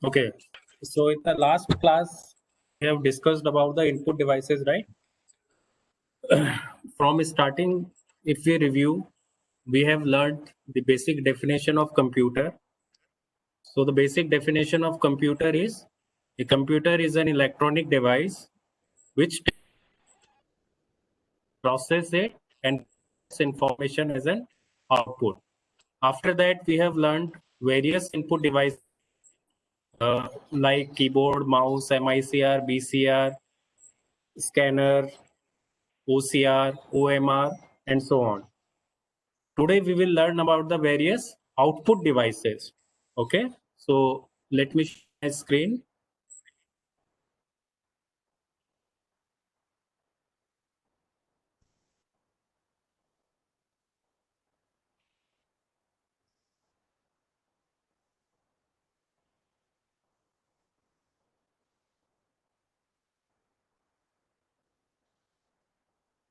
Okay, so in the last class, we have discussed about the input devices, right? From starting, if we review, we have learned the basic definition of computer. So the basic definition of computer is a computer is an electronic device which process it and information as an output. After that, we have learned various input devices like keyboard, mouse, MICR, BCR, scanner, OCR, OMR, and so on. Today we will learn about the various output devices. Okay, so let me share my screen.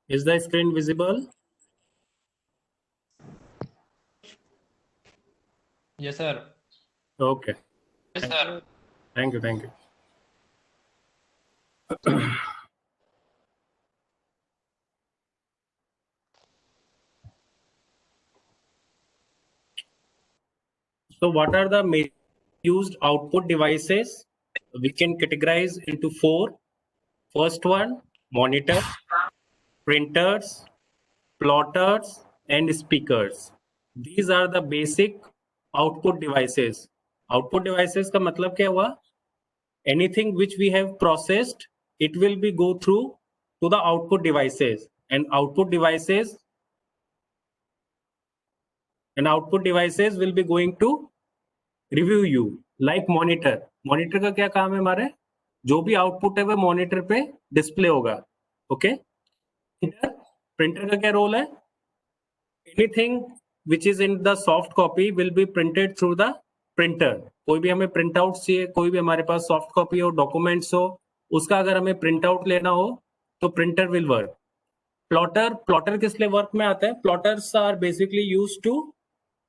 Is the screen visible? Yes, sir. Okay. Yes, sir. Thank you. Thank you. So what are the main used output devices? We can categorize into four. First one, monitor, printers, plotters, and speakers. These are the basic output devices. Output devices का मतलब क्या हुआ? Anything which we have processed, it will be go through to the output devices, and output devices will be going to review you. Like monitor का क्या काम है? हमारे जो भी आउटपुट है वो मॉनिटर पे डिस्प्ले होगा. ओके, प्रिंटर का क्या रोल है? Anything which is in the soft copy will be printed through the printer. कोई भी हमें प्रिंट आउट चाहिए, कोई भी हमारे पास सॉफ्ट कॉपी हो, डॉक्यूमेंट्स हो, उसका अगर हमें प्रिंट आउट लेना हो तो प्रिंटर विल वर्क. प्लॉटर किस लिए वर्क में आता है? Plotters are basically use to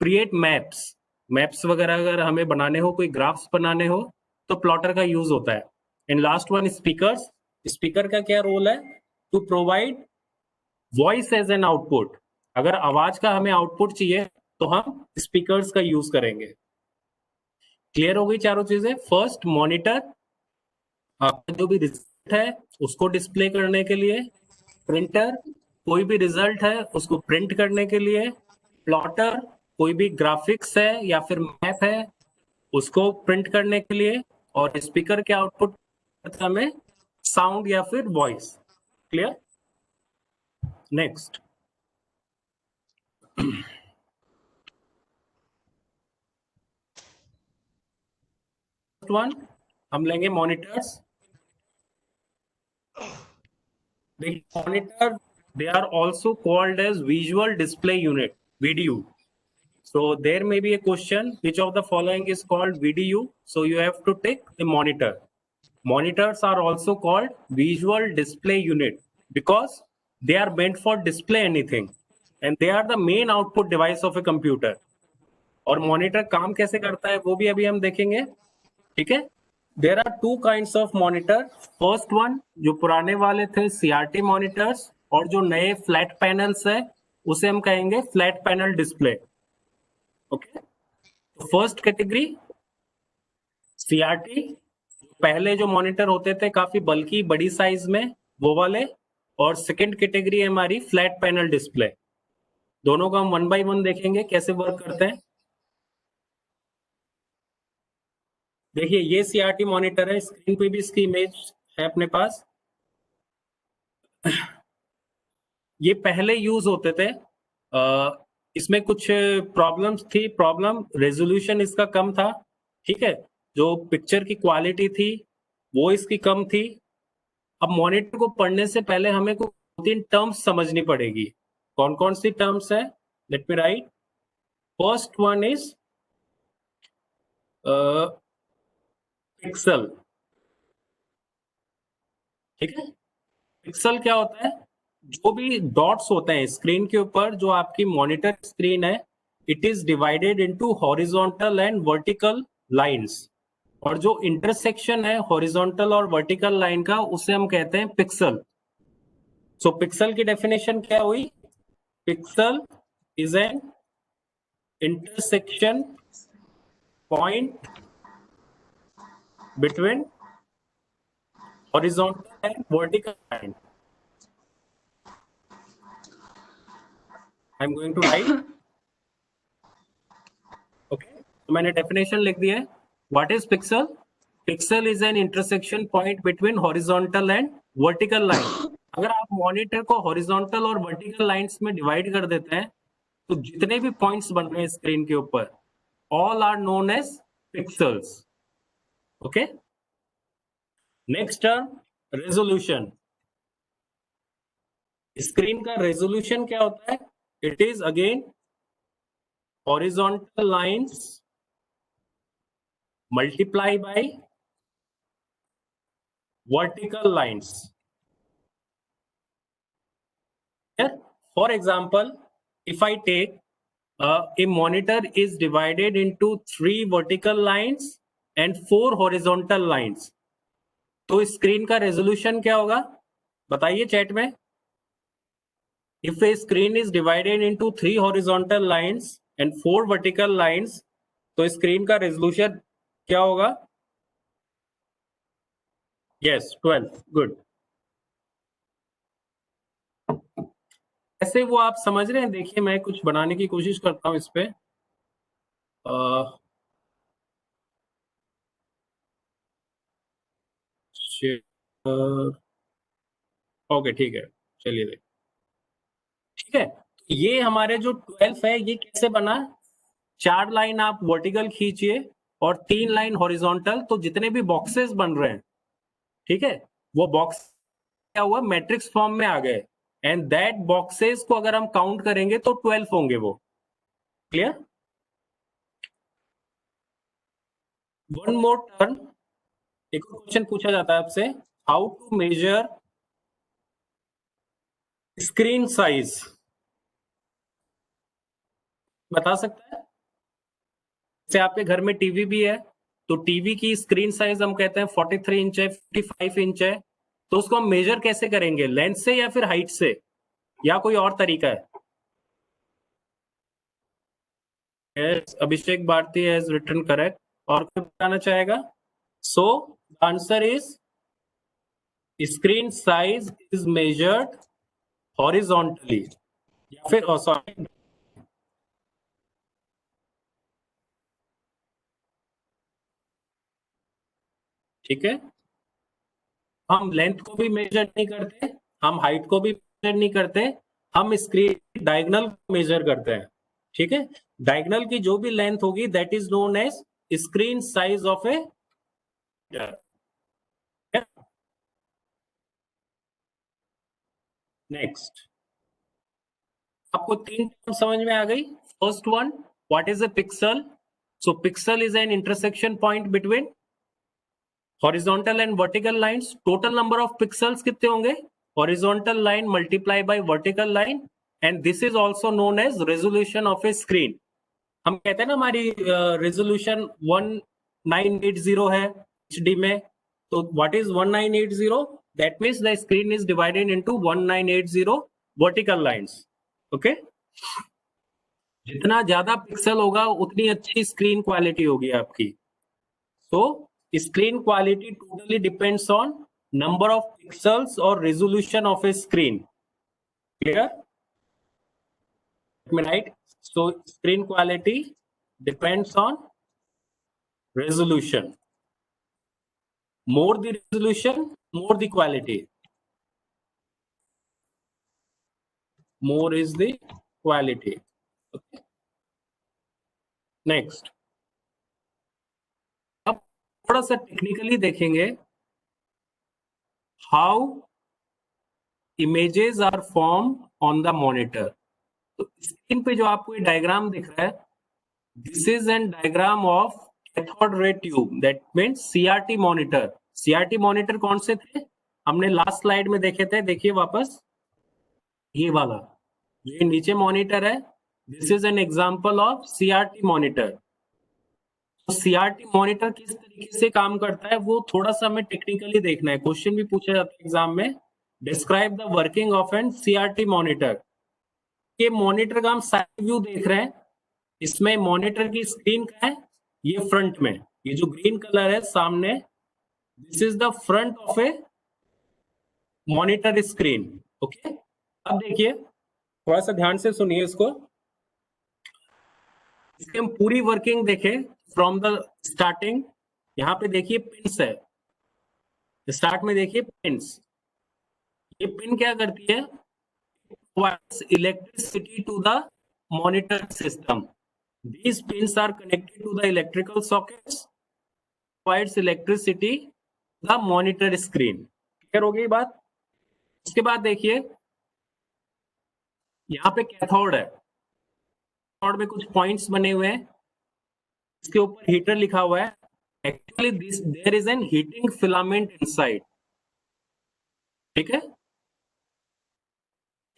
create maps वगैरह अगर हमें बनाने हो, कोई ग्राफ्स बनाने हो, तो प्लॉटर का यूज होता है. And last one, speakers. Speaker का क्या रोल है? To provide voice as an output. अगर आवाज का हमें आउटपुट चाहिए तो हम स्पीकर्स का यूज करेंगे. क्लियर हो गई चारों चीजें? फर्स्ट, मॉनिटर आपका जो भी रिजल्ट है उसको डिस्प्ले करने के लिए, प्रिंटर कोई भी रिजल्ट है उसको प्रिंट करने के लिए, प्लॉटर कोई भी ग्राफिक्स है या फिर मैप है उसको प्रिंट करने के लिए, और स्पीकर के आउटपुट में साउंड या फिर वॉइस. क्लियर? नेक्स्ट वन हम लेंगे monitors. Monitor, they are also called as visual display unit, VDU. So there may be a question, which of the following is called VDU? So you have to take the monitor. Monitors are also called visual display unit because they are meant for display anything, and they are the main output device of a computer. और monitor काम कैसे करता है वो भी अभी हम देखेंगे. ठीक है? There are two kinds of monitor. First one जो पुराने वाले थे सीआरटी मॉनिटर्स, और जो नए फ्लैट पैनल्स है उसे हम कहेंगे flat panel display. Okay, first category CRT. पहले जो मॉनिटर होते थे काफी बल्कि बड़ी साइज में, वो वाले. और सेकंड कैटेगरी है हमारी फ्लैट पैनल डिस्प्ले. दोनों को हम वन बाय वन देखेंगे कैसे वर्क करते हैं. देखिए ये सीआरटी मॉनिटर है, स्क्रीन पे भी इसकी इमेज है अपने पास. ये पहले यूज होते थे. इसमें कुछ प्रॉब्लम्स थी. प्रॉब्लम, रेजोल्यूशन इसका कम था. ठीक है, जो पिक्चर की क्वालिटी थी वो इसकी कम थी. अब मॉनिटर को पढ़ने से पहले हमें कुछ 2-3 टर्म्स समझनी पड़ेगी. कौन कौन सी टर्म्स है? Late me right. First one is pixel. ठीक है, पिक्सल क्या होता है? जो भी डॉट्स होते हैं स्क्रीन के ऊपर, जो आपकी मॉनिटर स्क्रीन है, it is divided into horizontal and vertical lines. और जो इंटरसेक्शन है हॉरिजॉन्टल और वर्टिकल लाइन का उसे हम कहते हैं पिक्सल। सो पिक्सल की डेफिनेशन क्या हुई? Pixel is an intersection point between horizontal and vertical line. I am going to write. Okay, तो मैंने डेफिनेशन लिख दी है। What is pixel? Pixel is an intersection point between horizontal and vertical line. अगर आप monitor को horizontal और vertical lines में डिवाइड कर देते हैं तो जितने भी पॉइंट्स बन रहे हैं स्क्रीन के ऊपर all are known as pixels. Okay, next term resolution. Screen का रेजोल्यूशन क्या होता है? It is again horizontal lines multiply by vertical lines. Yeah? For example, if I take a monitor is divided into 3 vertical lines and 4 horizontal lines, तो screen का resolution क्या होगा? बताइए chat में। If a screen is divided into 3 horizontal lines and 4 vertical lines, तो screen का resolution क्या होगा? Yes, 12. Good. ऐसे वो आप समझ रहे हैं? देखिए मैं कुछ बनाने की कोशिश करता हूँ इस पे। ओके ठीक है, चलिए देख। ठीक है, ये हमारे जो 12 है ये कैसे बना? 4 लाइन आप वर्टिकल खींचिए और 3 लाइन हॉरिजॉन्टल, तो जितने भी बॉक्सेस बन रहे हैं, ठीक है, वो बॉक्स क्या हुआ? मैट्रिक्स फॉर्म में आ गए। एंड दैट बॉक्सेस को अगर हम काउंट करेंगे तो 12 होंगे वो। क्लियर? वन मोर टर्न, एक और क्वेश्चन पूछा जाता है आपसे, how to measure screen size? बता सकता है? जैसे आपके घर में टीवी भी है तो टीवी की स्क्रीन साइज हम कहते हैं 43 इंच है, 55 इंच है, तो उसको हम मेजर कैसे करेंगे? लेंथ से या फिर हाइट से, या कोई और तरीका है? yes, Abhishek Bharti has written correct. और कोई बताना चाहेगा? So the answer is screen size is measured horizontally, या फिर सॉरी, ठीक है, हम लेंथ को भी मेजर नहीं करते, हम हाइट को भी मेजर नहीं करते, हम स्क्रीन डायगोनल मेजर करते हैं। ठीक है, डायगोनल की जो भी लेंथ होगी that is known as screen size of A. Next, आपको 3 टर्म समझ में आ गई। First one, what is a pixel? So pixel is an intersection point between horizontal and vertical lines. Total number of pixels कितने होंगे? Horizontal line multiply by vertical line, and this is also known as resolution of a screen. हम कहते हैं ना हमारी resolution 1980 है HD में, तो what is 1980? That means the screen is divided into 1980 vertical lines. Okay, जितना ज्यादा पिक्सल होगा उतनी अच्छी स्क्रीन क्वालिटी होगी आपकी। So screen quality totally depends on number of pixels or resolution of a screen. Clear? Let me write. So screen quality depends on resolution. More the resolution, more the quality. More is the quality. Okay. Next. अब थोड़ा सा technically देखेंगे how images are form on the monitor. तो screen पे जो आपको ये diagram दिख रहा है, this is an diagram of cathode ray tube, that means CRT monitor. CRT monitor कौन से थे? हमने लास्ट स्लाइड में देखे थे, देखिए वापस, ये वाला, ये नीचे मॉनिटर है, this is an example of CRT monitor. तो सीआरटी मॉनिटर किस तरीके से काम करता है वो थोड़ा सा हमें टेक्निकली देखना है। क्वेश्चन भी पूछा जाता है एग्जाम में, describe the working of an CRT monitor. ये मॉनिटर का हम साइड व्यू देख रहे हैं, इसमें मॉनिटर की स्क्रीन का है, ये फ्रंट में, ये जो ग्रीन कलर है सामने, this is the front of A monitor screen. Okay, अब देखिए थोड़ा सा ध्यान से सुनिए इसको, इसकी हम पूरी वर्किंग देखें फ्रॉम द स्टार्टिंग। यहाँ पे देखिए पिंस है, स्टार्ट में देखिए पिंस, ये पिन क्या करती है, provides electricity to the monitor system. These pins are connected to the electrical sockets, provides electricity to the monitor screen. Clear हो गई बात? उसके बाद देखिए यहाँ पे कैथोड है, कैथोड में कुछ पॉइंट्स बने हुए हैं, इसके ऊपर हीटर लिखा हुआ है। Actually this there is an heating filament inside, ठीक है।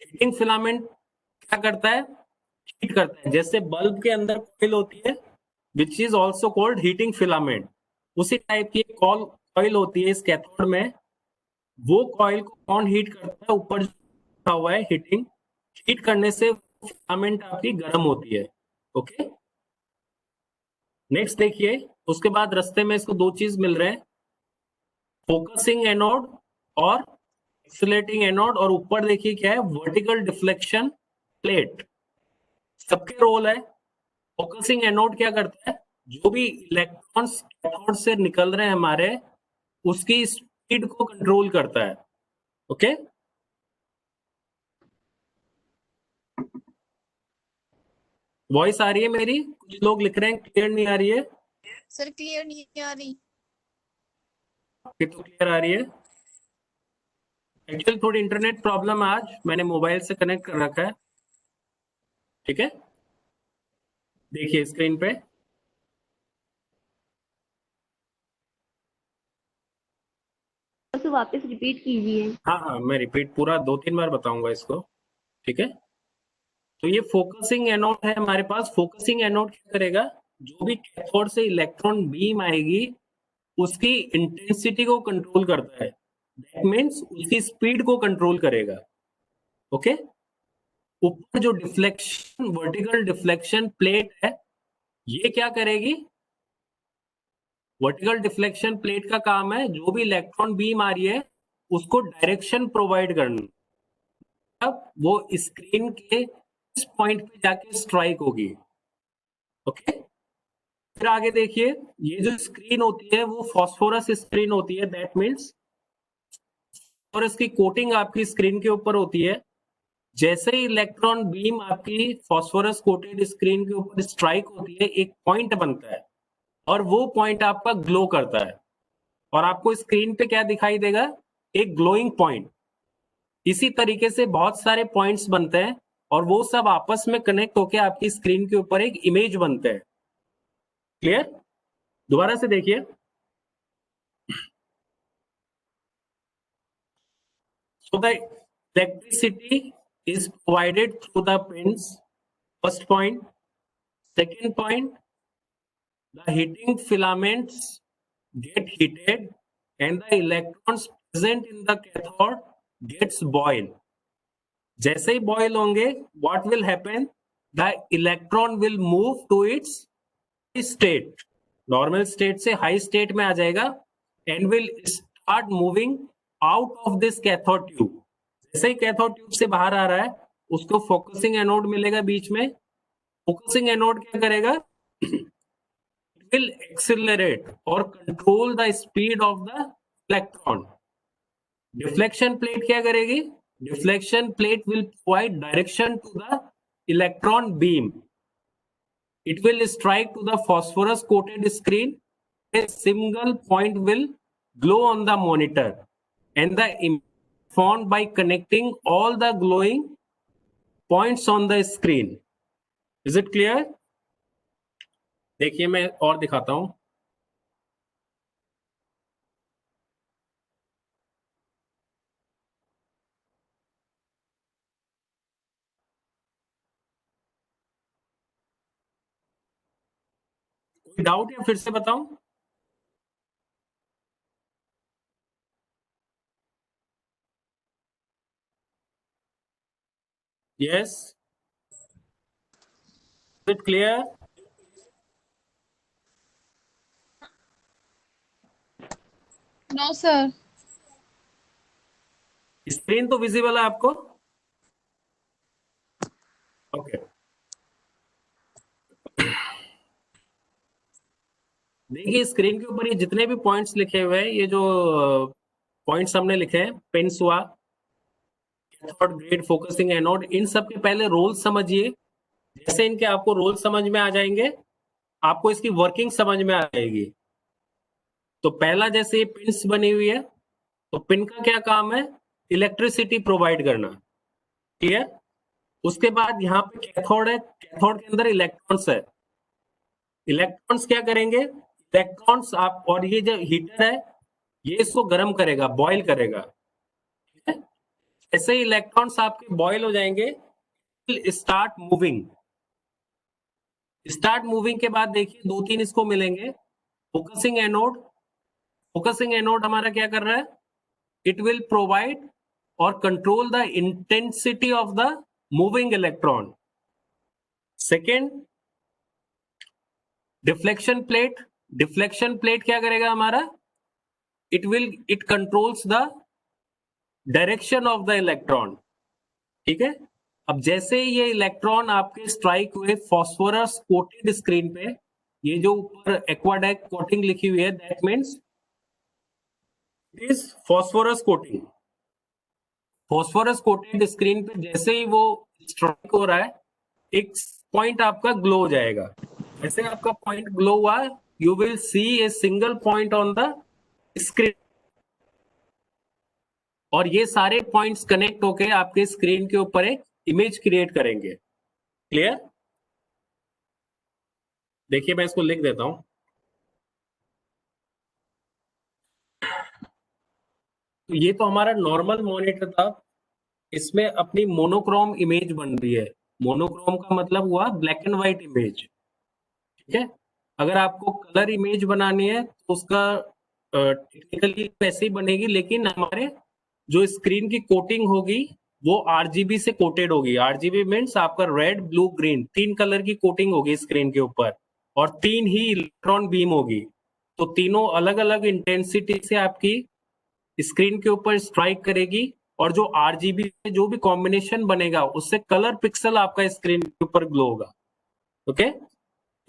हीटिंग फिलामेंट क्या करता है, हीट करता है, जैसे बल्ब के अंदर कॉइल होती है which is also called heating filament, उसी टाइप की कॉइल होती है इस कैथोड में। वो कॉइल को कौन हीट करता है, ऊपर लिखा हुआ है हीटिंग, हीट करने से फिलामेंट आपकी गर्म होती है। ओके, नेक्स्ट देखिए, उसके बाद रास्ते में इसको दो चीज मिल रहे हैं, फोकसिंग एनोड और एक्सीलरेटिंग एनोड, और ऊपर देखिए क्या है, वर्टिकल डिफ्लेक्शन प्लेट। सबके रोल है। फोकसिंग एनोड क्या करता है, जो भी इलेक्ट्रॉन्स कैथोड से निकल रहे हैं हमारे, उसकी स्पीड को कंट्रोल करता है। ओके, वॉइस आ रही है मेरी? कुछ लोग लिख रहे हैं क्लियर नहीं आ रही है। सर क्लियर नहीं आ रही। ये तो क्लियर आ रही है। एक्चुअली थोड़ी इंटरनेट प्रॉब्लम है, आज मैंने मोबाइल से कनेक्ट कर रखा है, ठीक है। देखिए स्क्रीन पे, तो वापस रिपीट कीजिए। हाँ हाँ मैं रिपीट पूरा 2-3 बार बताऊंगा इसको, ठीक है। तो ये फोकसिंग एनोड है हमारे पास। फोकसिंग एनोड क्या करेगा, जो भी कैथोड से इलेक्ट्रॉन बीम आएगी उसकी इंटेंसिटी को कंट्रोल करता है, दैट मीन्स उसकी स्पीड को कंट्रोल करेगा। ओके, ऊपर जो डिफ्लेक्शन, वर्टिकल डिफ्लेक्शन प्लेट है, ये क्या करेगी, वर्टिकल डिफ्लेक्शन प्लेट का काम है जो भी इलेक्ट्रॉन बीम आ रही है उसको डायरेक्शन प्रोवाइड करना, अब वो स्क्रीन के इस पॉइंट पे जाके स्ट्राइक होगी। ओके, फिर आगे देखिए, ये जो स्क्रीन होती है वो फॉस्फोरस स्क्रीन होती है, दैट मीन्स और इसकी कोटिंग आपकी स्क्रीन के ऊपर होती है। जैसे ही इलेक्ट्रॉन बीम आपकी फॉस्फोरस कोटेड स्क्रीन के ऊपर स्ट्राइक होती है, एक पॉइंट बनता है और वो पॉइंट आपका ग्लो करता है, और आपको स्क्रीन पे क्या दिखाई देगा, एक ग्लोइंग पॉइंट। इसी तरीके से बहुत सारे पॉइंट्स बनते हैं और वो सब आपस में कनेक्ट होकर आपकी स्क्रीन के ऊपर एक इमेज बनते हैं। क्लियर? दोबारा से देखिए, so the electricity is provided through the pins, first point. Second point, the heating filaments get heated and the electrons present in the cathode gets boiled. जैसे ही बॉयल होंगे, what will happen, the electron will move to its state, normal state से high state में आ जाएगा, and will start moving out of this cathode tube. जैसे ही cathode tube से बाहर आ रहा है, उसको फोकसिंग एनोड मिलेगा बीच में। फोकसिंग एनोड क्या करेगा, इट विल एक्सिलरेट और control the speed of the electron. Deflection plate क्या करेगी, deflection plate will provide direction to the electron beam. It will strike to the phosphorus coated screen. A single point will glow on the monitor and the image formed by connecting all the glowing points on the screen. Is it clear? देखिए मैं और दिखाता हूं। कोई doubt या फिर से बताऊं? Yes, it clear? No sir. Screen तो विजिबल है आपको? ओके, देखिए स्क्रीन के ऊपर ये जितने भी पॉइंट्स लिखे हुए हैं, ये जो पॉइंट्स हमने लिखे हैं, पिंस हुआ, कैथोड, ग्रेड, फोकसिंग एनोड, इन सब के पहले रोल समझिए। जैसे इनके आपको रोल समझ में आ जाएंगे, आपको इसकी वर्किंग समझ में आ जाएगी। तो पहला, जैसे ये पिंस बनी हुई है, तो पिन का क्या काम है? इलेक्ट्रिसिटी प्रोवाइड करना। क्लियर? उसके बाद यहाँ पे कैथोड है, कैथोड के अंदर इलेक्ट्रॉन्स है। इलेक्ट्रॉन्स क्या करेंगे? इलेक्ट्रॉन्स आप, और ये जो हीटर है, ये इसको गर्म करेगा, बॉयल करेगा। ठीक है? ऐसे ही इलेक्ट्रॉन्स आपके बॉयल हो जाएंगे, स्टार्ट मूविंग। स्टार्ट मूविंग के बाद देखिए दो तीन इसको मिलेंगे, फोकसिंग एनोड। फोकसिंग एनोड हमारा क्या कर रहा है? इट विल प्रोवाइड और control the intensity of the moving electron. Second, deflection plate. Deflection plate क्या करेगा हमारा? It controls the direction of the electron. ठीक है? अब जैसे ये इलेक्ट्रॉन आपके स्ट्राइक हुए फॉस्फोरस कोटेड स्क्रीन पे, ये जो ऊपर एक्वाडेक कोटिंग लिखी हुई है, that means it is phosphorus coating. Phosphorus coated screen पे जैसे ही वो स्ट्राइक हो रहा है, एक पॉइंट आपका ग्लो हो जाएगा। जैसे आपका पॉइंट ग्लो हुआ, you will see a single point on the screen, और ये सारे पॉइंट्स कनेक्ट होकर आपके स्क्रीन के ऊपर एक इमेज क्रिएट करेंगे। क्लियर? देखिए मैं इसको लिख देता हूं। तो ये तो हमारा नॉर्मल मॉनिटर था, इसमें अपनी मोनोक्रोम इमेज बन रही है। मोनोक्रोम का मतलब हुआ ब्लैक एंड व्हाइट इमेज। ठीक है? अगर आपको कलर इमेज बनानी है तो उसका टेक्निकली वैसे ही बनेगी, लेकिन हमारे जो स्क्रीन की कोटिंग होगी वो आरजीबी से कोटेड होगी। आरजीबी मीन्स आपका रेड, ब्लू, ग्रीन, तीन कलर की कोटिंग होगी स्क्रीन के ऊपर, और तीन ही इलेक्ट्रॉन बीम होगी। तो तीनों अलग अलग इंटेंसिटी से आपकी स्क्रीन के ऊपर स्ट्राइक करेगी, और जो आरजीबी में जो भी कॉम्बिनेशन बनेगा उससे कलर पिक्सल आपका स्क्रीन के ऊपर ग्लो होगा। ओके?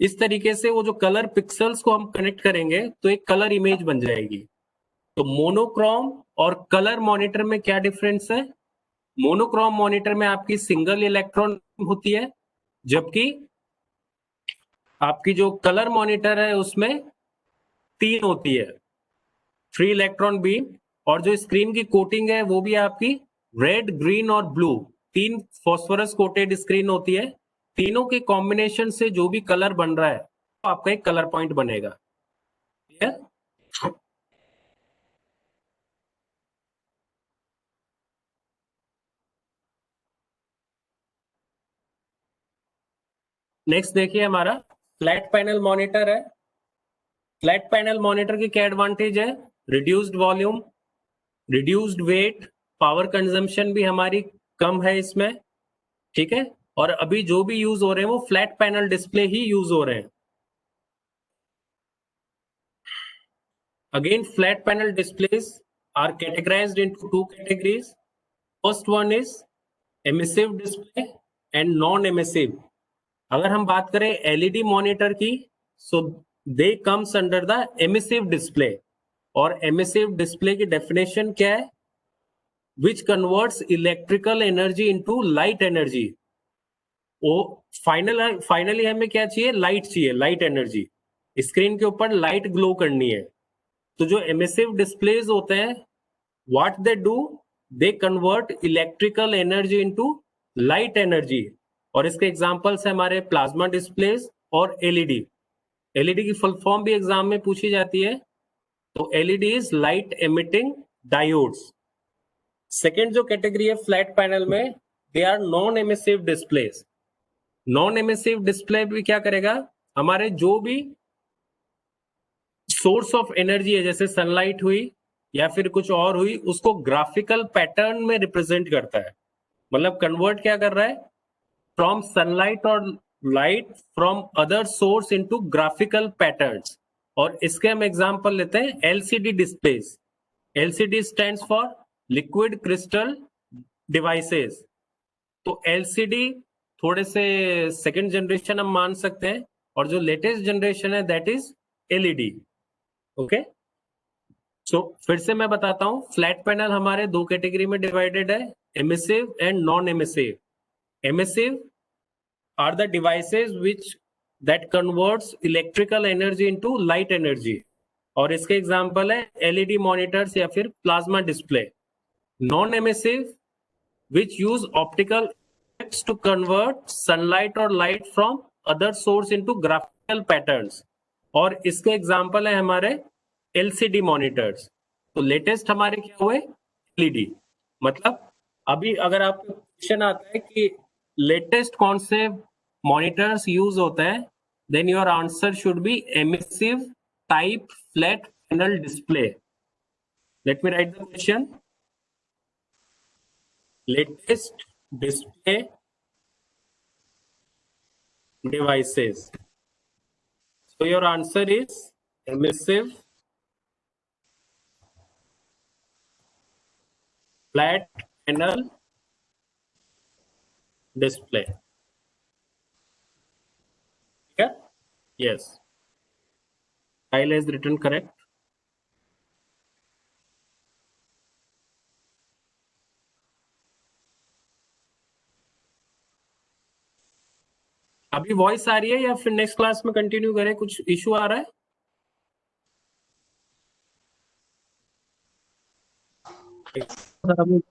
इस तरीके से वो जो कलर पिक्सल्स को हम कनेक्ट करेंगे तो एक कलर इमेज बन जाएगी। तो मोनोक्रोम और कलर मॉनिटर में क्या डिफरेंस है? मोनोक्रोम मॉनिटर में आपकी सिंगल इलेक्ट्रॉन होती है, जबकि आपकी जो कलर मॉनिटर है उसमें तीन होती है, 3 इलेक्ट्रॉन बीम। और जो स्क्रीन की कोटिंग है वो भी आपकी रेड, ग्रीन और ब्लू, तीन फॉस्फोरस कोटेड स्क्रीन होती है। तीनों के कॉम्बिनेशन से जो भी कलर बन रहा है तो आपका एक कलर पॉइंट बनेगा। क्लियर? नेक्स्ट देखिए हमारा फ्लैट पैनल मॉनिटर है। फ्लैट पैनल मॉनिटर की क्या एडवांटेज है? Reduced volume, reduced weight, power consumption भी हमारी कम है इसमें। ठीक है? और अभी जो भी यूज हो रहे हैं वो फ्लैट पैनल डिस्प्ले ही यूज हो रहे हैं। Again, flat panel displays are categorized into two categories. First one is emissive display and non-emissive. अगर हम बात करें एलईडी मॉनिटर की, so they comes under the emissive display. और emissive display की डेफिनेशन क्या है? Which converts electrical energy into light energy. वो फाइनली हमें क्या चाहिए? लाइट चाहिए, लाइट एनर्जी। स्क्रीन के ऊपर लाइट ग्लो करनी है। तो जो एमिसिव डिस्प्लेज होते हैं, what they do, they convert electrical energy into light energy. और इसके एग्जांपल्स है हमारे प्लाज्मा डिस्प्लेज और एलईडी। एलईडी की फुल फॉर्म भी एग्जाम में पूछी जाती है। तो LED is light emitting diodes. Second जो कैटेगरी है फ्लैट पैनल में, they are non emissive displays. Non emissive display भी क्या करेगा? हमारे जो भी सोर्स ऑफ एनर्जी है, जैसे सनलाइट हुई या फिर कुछ और हुई, उसको ग्राफिकल पैटर्न में रिप्रेजेंट करता है। मतलब कन्वर्ट क्या कर रहा है, फ्रॉम सनलाइट और light from other source into graphical patterns. और इसके हम एग्जांपल लेते हैं LCD displace. LCD stands for liquid crystal devices. तो एलसीडी थोड़े से सेकंड जनरेशन हम मान सकते हैं, और जो लेटेस्ट जनरेशन है दैट इज एलईडी। ओके, सो फिर से मैं बताता हूं, फ्लैट पैनल हमारे दो कैटेगरी में डिवाइडेड है, emissive and non emissive. Emissive are the devices which that converts electrical energy into light energy, और इसके एग्जांपल है एलईडी मॉनिटर्स या फिर plasma display. Non emissive which use optical effects to convert sunlight or light from other source into graphical patterns, और इसके example है हमारे LCD monitors. तो लेटेस्ट हमारे क्या हुए, एलईडी। मतलब अभी अगर आपको क्वेश्चन आता है कि लेटेस्ट कौन से मॉनिटर्स यूज होते हैं, then your answer should be emissive type flat panel display. Let me write the question, latest display devices. So your answer is emissive flat panel display. Yeah? Yes. Kyle has written correct. अभी voice आ रही है या फिर next class में continue करें, कुछ issue आ रहा है?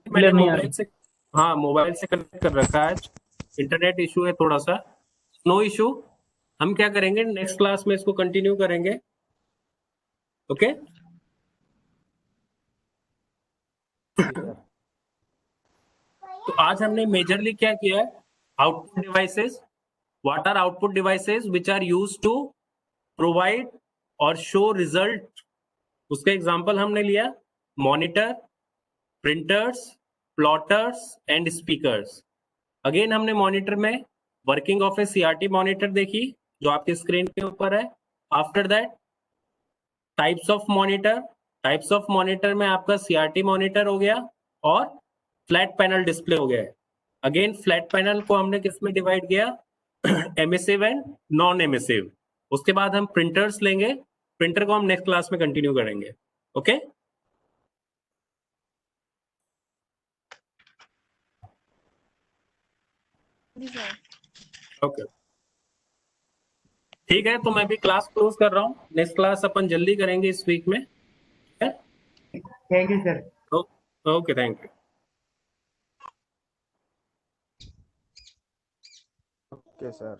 मैंने मोबाइल से, हाँ मोबाइल से कनेक्ट कर रखा है, इंटरनेट इशू है थोड़ा सा। नो इशू, हम क्या करेंगे नेक्स्ट क्लास में इसको कंटिन्यू करेंगे। ओके तो आज हमने मेजरली क्या किया है, output devices. What are output devices which are used to provide और शो रिजल्ट। उसका एग्जांपल हमने लिया monitor, printers, plotters and speakers. Again हमने मॉनिटर में working of a CRT monitor देखी जो आपके स्क्रीन के ऊपर है। After that types of monitor, types of monitor में आपका सीआरटी मॉनिटर हो गया और फ्लैट पैनल डिस्प्ले हो गया है। अगेन फ्लैट पैनल को हमने किस में डिवाइड किया, एमिसिव एंड नॉन एमिसिव। उसके बाद हम प्रिंटर्स लेंगे, प्रिंटर को हम नेक्स्ट क्लास में कंटिन्यू करेंगे। ओके ओके ठीक है, तो मैं भी क्लास क्लोज कर रहा हूँ। नेक्स्ट क्लास अपन जल्दी करेंगे इस वीक में। Thank you sir. Okay thank you. Okay sir.